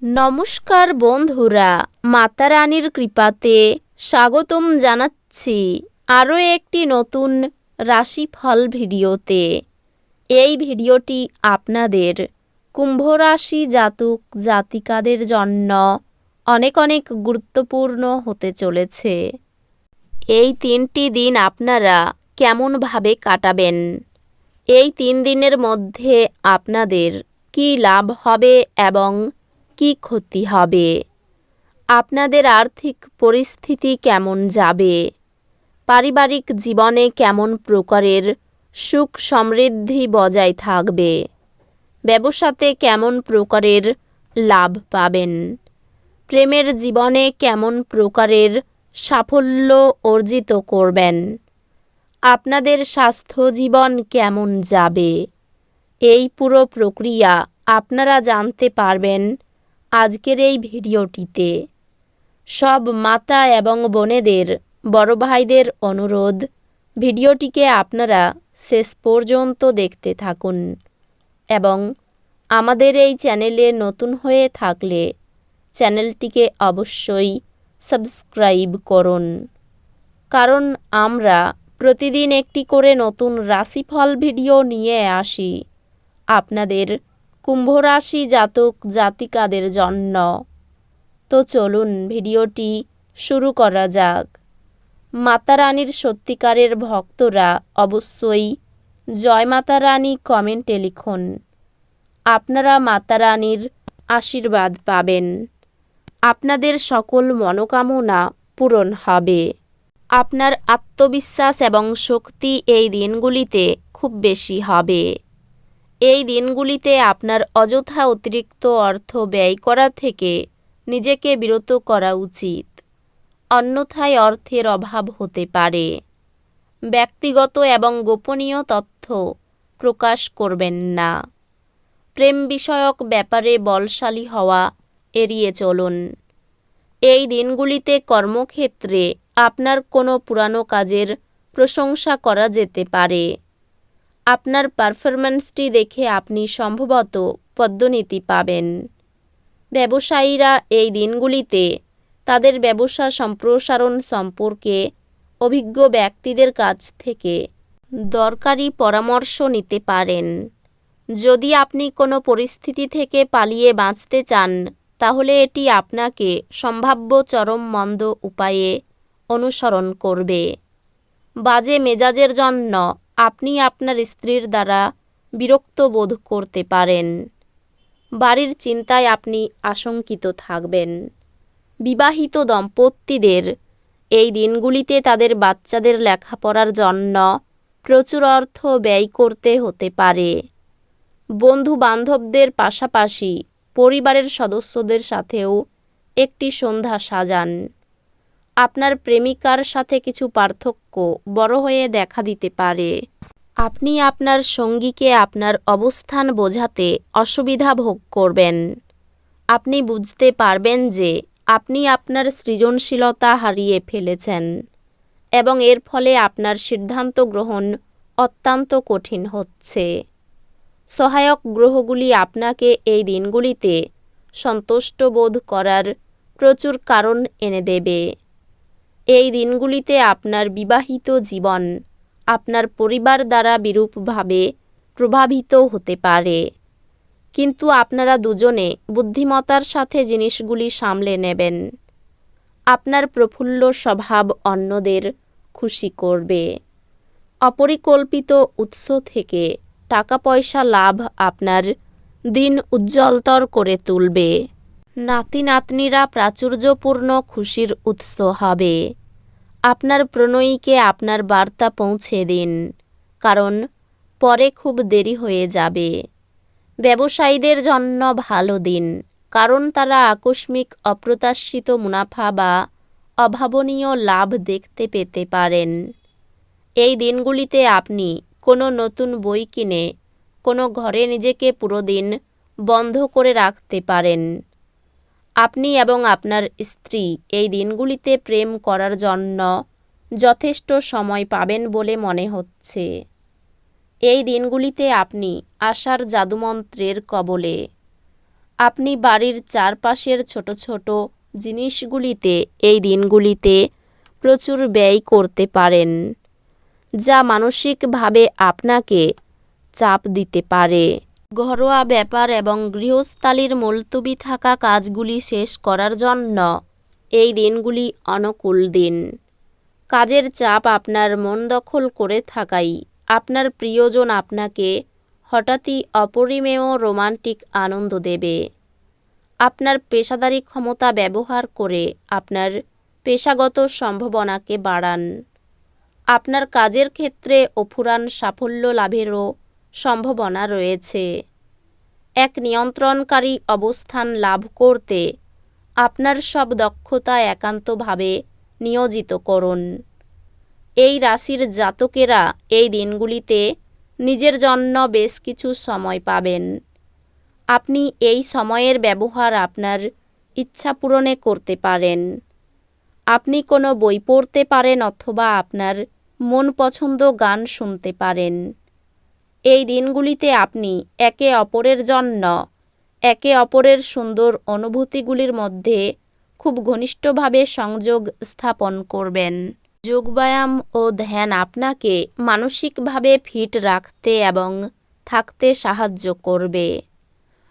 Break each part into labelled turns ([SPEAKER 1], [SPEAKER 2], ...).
[SPEAKER 1] নমস্কার বন্ধুরা, মাতা রানীর কৃপাতে স্বাগতম জানাচ্ছি আরও একটি নতুন রাশিফল ভিডিওতে। এই ভিডিওটি আপনাদের কুম্ভ রাশি জাতক জাতিকাদের জন্য অনেক অনেক গুরুত্বপূর্ণ হতে চলেছে। এই 3টি দিন আপনারা কেমনভাবে কাটাবেন, এই 3 দিনের মধ্যে আপনাদের কী লাভ হবে এবং কি ক্ষতি হবে, আপনাদের আর্থিক পরিস্থিতি কেমন যাবে, পারিবারিক জীবনে কেমন প্রকারের সুখ সমৃদ্ধি বজায় থাকবে, ব্যবসাতে কেমন প্রকারের লাভ পাবেন, প্রেমের জীবনে কেমন প্রকারের সাফল্য অর্জিত করবেন, আপনাদের স্বাস্থ্য জীবন কেমন যাবে, এই পুরো প্রক্রিয়া আপনারা জানতে পারবেন আজকের এই ভিডিওটিতে। সব মাতা এবং বোনেদের, বড় ভাইদের অনুরোধ, ভিডিওটিকে আপনারা শেষ পর্যন্ত দেখতে থাকুন এবং আমাদের এই চ্যানেলে নতুন হয়ে থাকলে চ্যানেলটিকে অবশ্যই সাবস্ক্রাইব করুন, কারণ আমরা প্রতিদিন একটি করে নতুন রাশিফল ভিডিও নিয়ে আসি আপনাদের কুম্ভ রাশি জাতক জাতিকাদের জন্য। তো চলুন ভিডিওটি শুরু করা যাক। মাতা রানীর সত্যিকারের ভক্তরা অবশ্যই জয় মাতা রানী কমেন্টে লিখুন। আপনারা মাতা রানীর আশীর্বাদ পাবেন, আপনাদের সকল মনোকামনা পূরণ হবে। আপনার আত্মবিশ্বাস এবং শক্তি এই দিনগুলিতে খুব বেশি হবে। এই দিনগুলিতে আপনার অযথা অতিরিক্ত অর্থ ব্যয় করা থেকে নিজেকে বিরত করা উচিত, অন্যথায় অর্থের অভাব হতে পারে। ব্যক্তিগত এবং গোপনীয় তথ্য প্রকাশ করবেন না। প্রেম বিষয়ক ব্যাপারে বলশালী হওয়া এড়িয়ে চলুন। এই দিনগুলিতে কর্মক্ষেত্রে আপনার কোনো পুরানো কাজের প্রশংসা করা যেতে পারে। আপনার পারফরম্যান্সটি দেখে আপনি সম্ভবত পদোন্নতি পাবেন। ব্যবসায়ীরা এই দিনগুলিতে তাদের ব্যবসা সম্প্রসারণ সম্পর্কে অভিজ্ঞ ব্যক্তিদের কাছ থেকে দরকারি পরামর্শ নিতে পারেন। যদি আপনি কোনো পরিস্থিতি থেকে পালিয়ে বাঁচতে চান, তাহলে এটি আপনাকে সম্ভাব্য চরম মন্দ উপায়ে অনুসরণ করবে। বাজে মেজাজের জন্য আপনি আপনার স্ত্রীর দ্বারা বিরক্ত বোধ করতে পারেন। বাড়ির চিন্তায় আপনি আশঙ্কিত থাকবেন। বিবাহিত দম্পতিদের এই দিনগুলিতে তাদের বাচ্চাদের লেখাপড়ার জন্য প্রচুর অর্থ ব্যয় করতে হতে পারে। বন্ধু বান্ধবদের পাশাপাশি পরিবারের সদস্যদের সাথেও একটি সন্ধ্যা সাজান। আপনার প্রেমিকার সাথে কিছু পার্থক্য বড় হয়ে দেখা দিতে পারে। আপনি আপনার সঙ্গীকে আপনার অবস্থান বোঝাতে অসুবিধা ভোগ করবেন। আপনি বুঝতে পারবেন যে আপনি আপনার সৃজনশীলতা হারিয়ে ফেলেছেন এবং এর ফলে আপনার সিদ্ধান্ত গ্রহণ অত্যন্ত কঠিন হচ্ছে। সহায়ক গ্রহগুলি আপনাকে এই দিনগুলিতে সন্তুষ্ট বোধ করার প্রচুর কারণ এনে দেবে। এই দিনগুলিতে আপনার বিবাহিত জীবন আপনার পরিবার দ্বারা বিরূপভাবে প্রভাবিত হতে পারে, কিন্তু আপনারা দুজনে বুদ্ধিমত্তার সাথে জিনিসগুলি সামলে নেবেন। আপনার প্রফুল্ল স্বভাব অন্যদের খুশি করবে। অপরিকল্পিত উৎস থেকে টাকা পয়সা লাভ আপনার দিন উজ্জ্বলতর করে তুলবে। নাতি নাতনিরা প্রাচুর্যপূর্ণ খুশির উৎস হবে। আপনার প্রণয়ীকে আপনার বার্তা পৌঁছে দিন, কারণ পরে খুব দেরি হয়ে যাবে। ব্যবসায়ীদের জন্য ভালো দিন, কারণ তারা আকস্মিক অপ্রত্যাশিত মুনাফা বা অভাবনীয় লাভ দেখতে পেতে পারেন। এই দিনগুলিতে আপনি কোনো নতুন বই কিনে কোনো ঘরে নিজেকে পুরো দিন বন্ধ করে রাখতে পারেন। আপনি এবং আপনার স্ত্রী এই দিনগুলিতে প্রেম করার জন্য যথেষ্ট সময় পাবেন বলে মনে হচ্ছে। এই দিনগুলিতে আপনি আশার জাদুমন্ত্রের কবলে। আপনি বাড়ির চারপাশের ছোট ছোট জিনিসগুলিতে এই দিনগুলিতে প্রচুর ব্যয় করতে পারেন, যা মানসিকভাবে আপনাকে চাপ দিতে পারে। ঘরোয়া ব্যাপার এবং গৃহস্থালির মুলতবি থাকা কাজগুলি শেষ করার জন্য এই দিনগুলি অনুকূল দিন। কাজের চাপ আপনার মন দখল করে থাকায় আপনার প্রিয়জন আপনাকে হঠাৎই অপরিমেয় রোমান্টিক আনন্দ দেবে। আপনার পেশাদারি ক্ষমতা ব্যবহার করে আপনার পেশাগত সম্ভাবনাকে বাড়ান। আপনার কাজের ক্ষেত্রে অফুরান সাফল্য লাভেরও সম্ভাবনা রয়েছে। এক নিয়ন্ত্রণকারী অবস্থান লাভ করতে আপনার সব দক্ষতা একান্তভাবে নিয়োজিত করুন। এই রাশির জাতকেরা এই দিনগুলিতে নিজের জন্য বেশ কিছু সময় পাবেন। আপনি এই সময়ের ব্যবহার আপনার ইচ্ছা পূরণে করতে পারেন। আপনি কোনো বই পড়তে পারেন অথবা আপনার মন পছন্দ গান শুনতে পারেন। এই দিনগুলিতে আপনি একে অপরের জন্য একে অপরের সুন্দর অনুভূতিগুলির মধ্যে খুব ঘনিষ্ঠভাবে সংযোগ স্থাপন করবেন। যোগব্যায়াম ও ধ্যান আপনাকে মানসিকভাবে ফিট রাখতে এবং থাকতে সাহায্য করবে।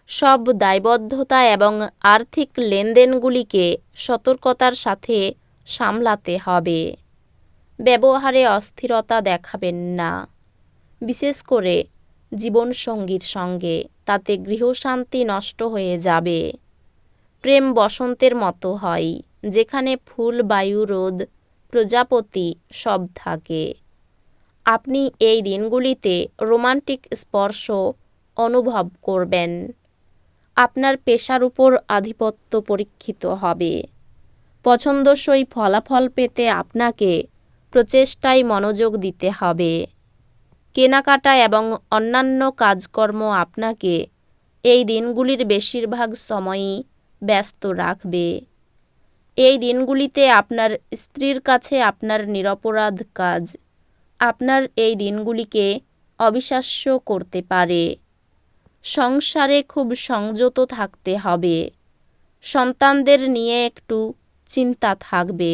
[SPEAKER 1] সব দায়বদ্ধতা এবং আর্থিক লেনদেনগুলিকে সতর্কতার সাথে সামলাতে হবে। ব্যবহারে অস্থিরতা দেখাবেন না, বিশেষ করে জীবনসঙ্গীর সঙ্গে, তাতে গৃহশান্তি নষ্ট হয়ে যাবে। প্রেম বসন্তের মতো হয়, যেখানে ফুল, বায়ু, রোদ, প্রজাপতি সব থাকে। আপনি এই দিনগুলিতে রোমান্টিক স্পর্শ অনুভব করবেন। আপনার পেশার উপর আধিপত্য পরীক্ষিত হবে। পছন্দসই ফলাফল পেতে আপনাকে প্রচেষ্টায় মনোযোগ দিতে হবে। কেনাকাটা এবং অন্যান্য কাজকর্ম আপনাকে এই দিনগুলির বেশিরভাগ সময়ই ব্যস্ত রাখবে। এই দিনগুলিতে আপনার স্ত্রীর কাছে আপনার নিরপরাধ কাজ আপনার এই দিনগুলিকে অবিশ্বাস্য করতে পারে। সংসারে খুব সংযত থাকতে হবে। সন্তানদের নিয়ে একটু চিন্তা থাকবে।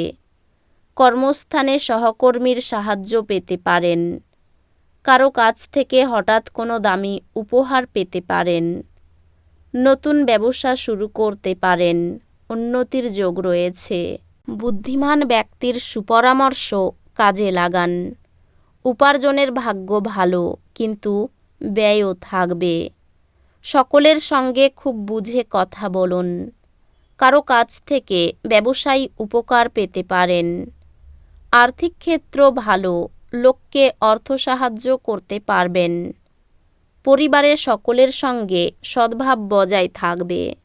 [SPEAKER 1] কর্মস্থানে সহকর্মীর সাহায্য পেতে পারেন। কারো কাছ থেকে হঠাৎ কোনো দামি উপহার পেতে পারেন। নতুন ব্যবসা শুরু করতে পারেন। উন্নতির যোগ রয়েছে। বুদ্ধিমান ব্যক্তির সুপরামর্শ কাজে লাগান। উপার্জনের ভাগ্য ভালো, কিন্তু ব্যয়ও থাকবে। সকলের সঙ্গে খুব বুঝে কথা বলুন। কারো কাছ থেকে ব্যবসায়ী উপকার পেতে পারেন। আর্থিক ক্ষেত্র ভালো, লোককে অর্থ সাহায্য করতে পারবেন। পরিবারের সকলের সঙ্গে সদ্ভাব বজায় থাকবে।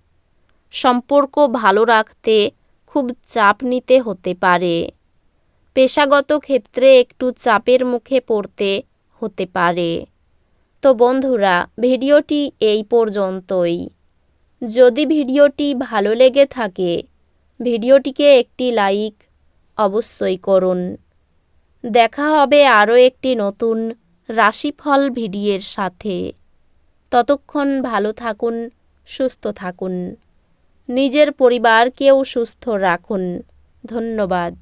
[SPEAKER 1] সম্পর্ক ভালো রাখতে খুব চাপ নিতে হতে পারে। পেশাগত ক্ষেত্রে একটু চাপের মুখে পড়তে হতে পারে। তো বন্ধুরা, ভিডিওটি এই পর্যন্তই। যদি ভিডিওটি ভালো লেগে থাকে, ভিডিওটিকে একটি লাইক অবশ্যই করুন। দেখা হবে আরও একটি নতুন রাশিফল ভিডিওর সাথে। ততক্ষণ ভালো থাকুন, সুস্থ থাকুন। নিজের পরিবারকেও সুস্থ রাখুন। ধন্যবাদ।